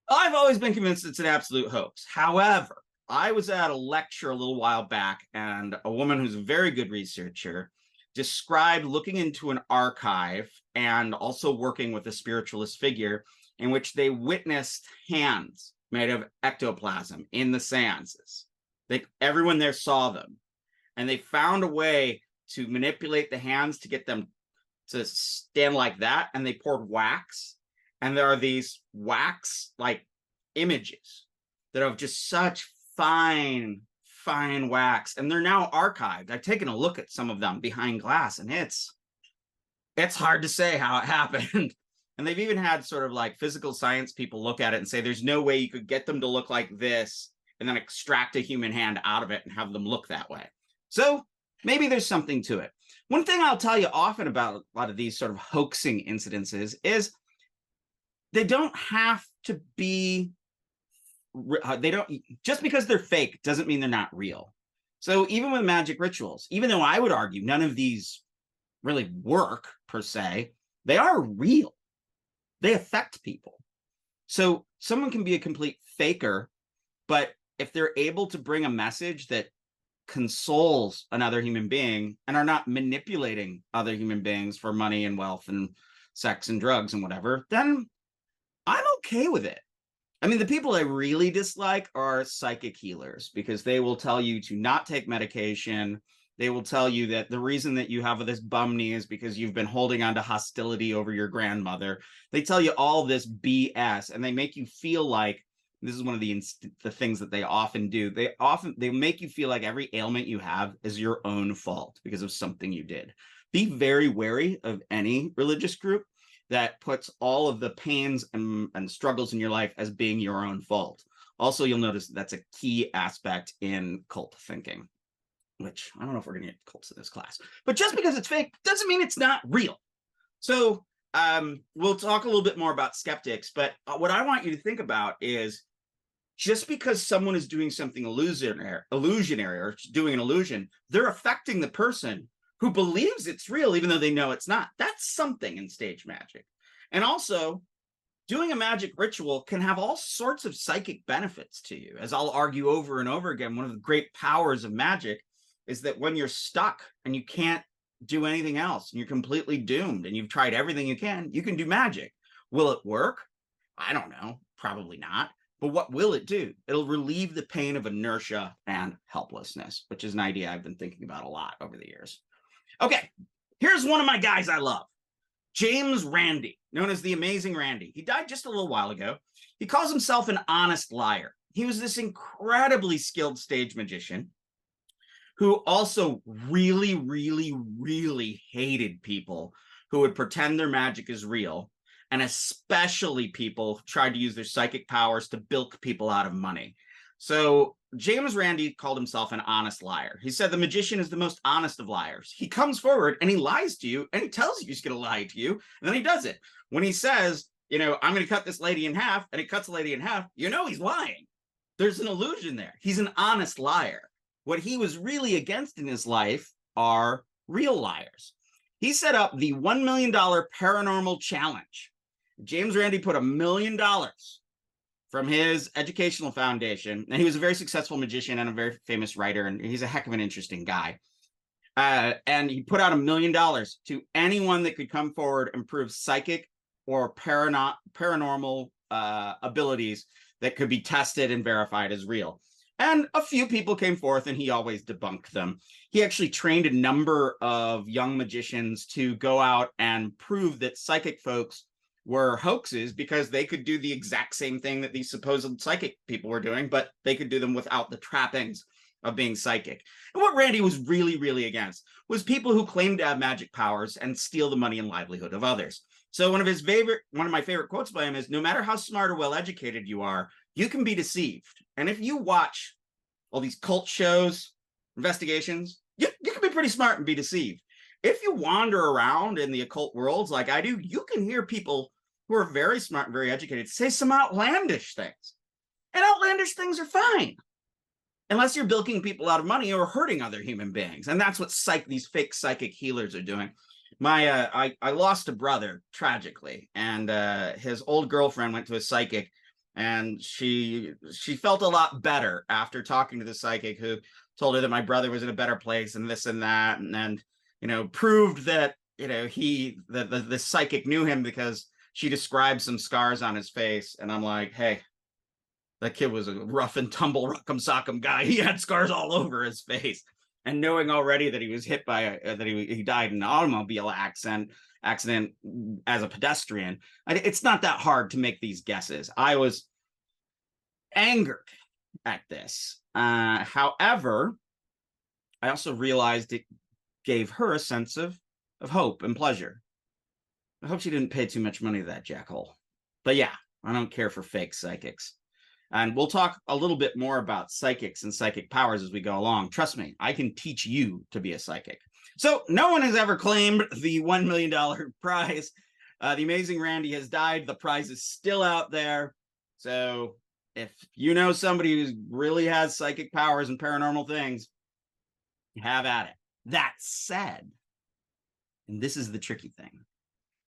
I've always been convinced it's an absolute hoax. However, I was at a lecture a little while back, and a woman who's a very good researcher described looking into an archive and also working with a spiritualist figure in which they witnessed hands made of ectoplasm in the seances. Everyone there saw them, and they found a way to manipulate the hands to get them to stand like that, and they poured wax, and there are these wax like images that are just such fine wax, and they're now archived. I've taken a look at some of them behind glass, and it's hard to say how it happened. And they've even had sort of like physical science people look at it and say there's no way you could get them to look like this and then extract a human hand out of it and have them look that way. So maybe there's something to it. One thing I'll tell you often about a lot of these sort of hoaxing incidences is they don't have to be, they don't, just because they're fake doesn't mean they're not real. So even with magic rituals, even though I would argue none of these really work per se, they are real. They affect people. So someone can be a complete faker, but if they're able to bring a message that consoles another human being and are not manipulating other human beings for money and wealth and sex and drugs and whatever, then I'm okay with it. I mean, the people I really dislike are psychic healers, because they will tell you to not take medication. They will tell you that the reason that you have this bum knee is because you've been holding on to hostility over your grandmother. They tell you all this BS, and they make you feel like, this is one of the things that they often do. They make you feel like every ailment you have is your own fault because of something you did. Be very wary of any religious group that puts all of the pains and struggles in your life as being your own fault. Also, you'll notice that's a key aspect in cult thinking, which I don't know if we're going to get cults in this class. But just because it's fake doesn't mean it's not real. So we'll talk a little bit more about skeptics, but what I want you to think about is, just because someone is doing something illusionary or doing an illusion, they're affecting the person who believes it's real, even though they know it's not. That's something in stage magic. And also, doing a magic ritual can have all sorts of psychic benefits to you. As I'll argue over and over again, one of the great powers of magic is that when you're stuck and you can't do anything else and you're completely doomed and you've tried everything you can do magic. Will it work? I don't know. Probably not. But what will it do? It'll relieve the pain of inertia and helplessness, which is an idea I've been thinking about a lot over the years. Okay, here's one of my guys I love. James Randi, known as the Amazing Randi. He died just a little while ago. He calls himself an honest liar. He was this incredibly skilled stage magician who also really, really, really hated people who would pretend their magic is real, and especially people who tried to use their psychic powers to bilk people out of money. So James Randi called himself an honest liar. He said the magician is the most honest of liars. He comes forward and he lies to you, and he tells you he's going to lie to you, and then he does it. When he says, I'm going to cut this lady in half, and he cuts the lady in half, he's lying. There's an illusion there. He's an honest liar. What he was really against in his life are real liars. He set up the $1 million paranormal challenge. James Randi put $1 million from his educational foundation, and he was a very successful magician and a very famous writer, and he's a heck of an interesting guy. And he put out $1 million to anyone that could come forward and prove psychic or paranormal abilities that could be tested and verified as real. And a few people came forth, and he always debunked them. He actually trained a number of young magicians to go out and prove that psychic folks were hoaxes, because they could do the exact same thing that these supposed psychic people were doing, but they could do them without the trappings of being psychic. And what Randi was really, really against was people who claimed to have magic powers and steal the money and livelihood of others. So one of my favorite quotes by him is, no matter how smart or well-educated you are, you can be deceived. And if you watch all these cult shows, investigations, you can be pretty smart and be deceived. If you wander around in the occult worlds like I do, you can hear people who are very smart and very educated say some outlandish things. And outlandish things are fine, unless you're bilking people out of money or hurting other human beings. And that's what these fake psychic healers are doing. I lost a brother tragically, and his old girlfriend went to a psychic, And she felt a lot better after talking to the psychic, who told her that my brother was in a better place and this and that, and proved that the psychic knew him because she described some scars on his face. And I'm like, hey, that kid was a rough and tumble rock'em sock'em guy. He had scars all over his face. And knowing already that he was hit by that he died in an automobile accident as a pedestrian, it's not that hard to make these guesses. I was angered at this. However, I also realized it gave her a sense of hope and pleasure. I hope she didn't pay too much money to that jackhole. But yeah, I don't care for fake psychics. And we'll talk a little bit more about psychics and psychic powers as we go along. Trust me, I can teach you to be a psychic. So no one has ever claimed the $1 million prize. The amazing Randy has died. The prize is still out there. So if you know somebody who really has psychic powers and paranormal things, have at it. That said, and this is the tricky thing,